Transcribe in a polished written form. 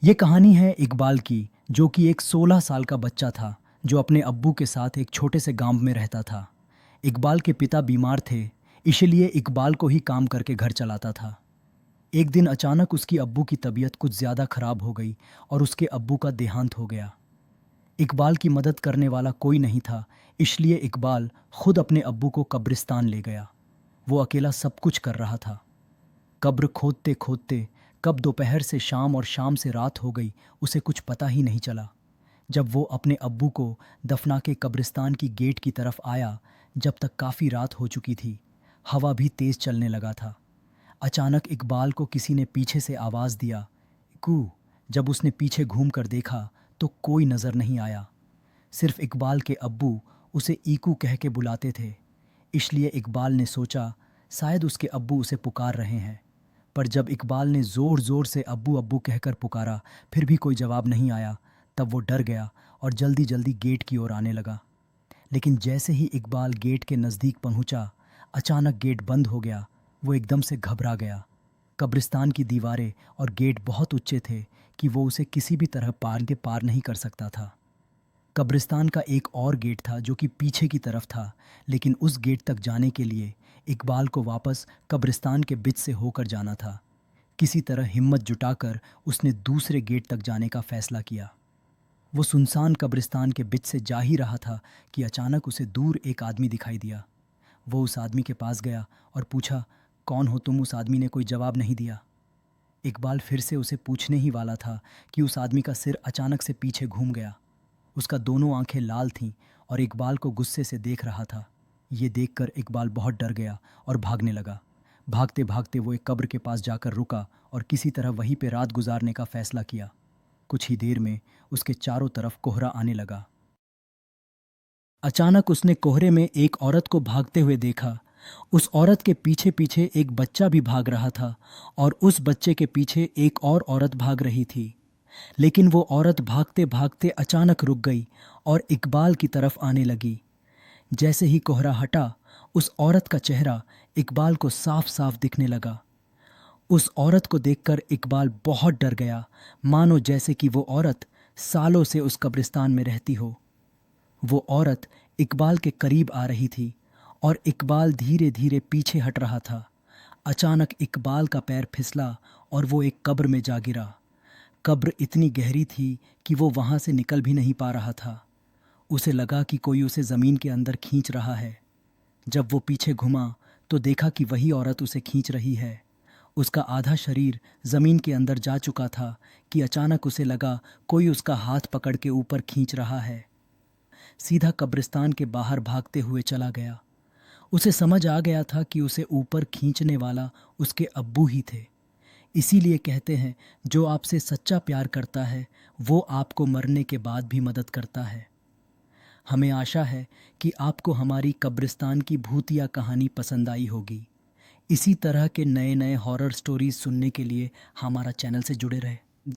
ये कहानी है इकबाल की, जो कि एक 16 साल का बच्चा था जो अपने अब्बू के साथ एक छोटे से गांव में रहता था। इकबाल के पिता बीमार थे, इसलिए इकबाल को ही काम करके घर चलाता था। एक दिन अचानक उसकी अब्बू की तबीयत कुछ ज़्यादा खराब हो गई और उसके अब्बू का देहांत हो गया। इकबाल की मदद करने वाला कोई नहीं था, इसलिए इकबाल खुद अपने अब्बू को कब्रिस्तान ले गया। वो अकेला सब कुछ कर रहा था। कब्र खोदते खोदते कब दोपहर से शाम और शाम से रात हो गई, उसे कुछ पता ही नहीं चला। जब वो अपने अब्बू को दफना के कब्रिस्तान की गेट की तरफ आया, जब तक काफ़ी रात हो चुकी थी, हवा भी तेज़ चलने लगा था। अचानक इकबाल को किसी ने पीछे से आवाज़ दिया, इकू। जब उसने पीछे घूम कर देखा तो कोई नज़र नहीं आया। सिर्फ इकबाल के अब्बू उसे ईकू कह के बुलाते थे, इसलिए इकबाल ने सोचा शायद उसके अब्बू उसे पुकार रहे हैं। पर जब इकबाल ने ज़ोर ज़ोर से अब्बू अब्बू कहकर पुकारा, फिर भी कोई जवाब नहीं आया। तब वो डर गया और जल्दी जल्दी गेट की ओर आने लगा। लेकिन जैसे ही इकबाल गेट के नज़दीक पहुंचा, अचानक गेट बंद हो गया। वो एकदम से घबरा गया। कब्रिस्तान की दीवारें और गेट बहुत ऊंचे थे कि वो उसे किसी भी तरह पार नहीं कर सकता था। कब्रिस्तान का एक और गेट था जो कि पीछे की तरफ था, लेकिन उस गेट तक जाने के लिए इकबाल को वापस कब्रिस्तान के बीच से होकर जाना था। किसी तरह हिम्मत जुटाकर उसने दूसरे गेट तक जाने का फैसला किया। वो सुनसान कब्रिस्तान के बीच से जा ही रहा था कि अचानक उसे दूर एक आदमी दिखाई दिया। वो उस आदमी के पास गया और पूछा, कौन हो तुम? उस आदमी ने कोई जवाब नहीं दिया। इकबाल फिर से उसे पूछने ही वाला था कि उस आदमी का सिर अचानक से पीछे घूम गया। उसका दोनों आंखें लाल थीं और इकबाल को गुस्से से देख रहा था। ये देखकर इकबाल बहुत डर गया और भागने लगा। भागते भागते वो एक कब्र के पास जाकर रुका और किसी तरह वहीं पे रात गुजारने का फैसला किया। कुछ ही देर में उसके चारों तरफ कोहरा आने लगा। अचानक उसने कोहरे में एक औरत को भागते हुए देखा। उस औरत के पीछे पीछे एक बच्चा भी भाग रहा था और उस बच्चे के पीछे एक और औरत भाग रही थी। लेकिन वो औरत भागते भागते अचानक रुक गई और इकबाल की तरफ आने लगी। जैसे ही कोहरा हटा, उस औरत का चेहरा इकबाल को साफ साफ दिखने लगा। उस औरत को देखकर इकबाल बहुत डर गया, मानो जैसे कि वो औरत सालों से उस कब्रिस्तान में रहती हो। वो औरत इकबाल के करीब आ रही थी और इकबाल धीरे धीरे पीछे हट रहा था। अचानक इकबाल का पैर फिसला और वो एक कब्र में जा गिरा। कब्र इतनी गहरी थी कि वो वहाँ से निकल भी नहीं पा रहा था। उसे लगा कि कोई उसे ज़मीन के अंदर खींच रहा है। जब वो पीछे घुमा तो देखा कि वही औरत उसे खींच रही है। उसका आधा शरीर ज़मीन के अंदर जा चुका था कि अचानक उसे लगा कोई उसका हाथ पकड़ के ऊपर खींच रहा है। सीधा कब्रिस्तान के बाहर भागते हुए चला गया। उसे समझ आ गया था कि उसे ऊपर खींचने वाला उसके अब्बू ही थे। इसीलिए कहते हैं, जो आपसे सच्चा प्यार करता है वो आपको मरने के बाद भी मदद करता है। हमें आशा है कि आपको हमारी कब्रिस्तान की भूतिया कहानी पसंद आई होगी। इसी तरह के नए नए हॉरर स्टोरीज सुनने के लिए हमारा चैनल से जुड़े रहे।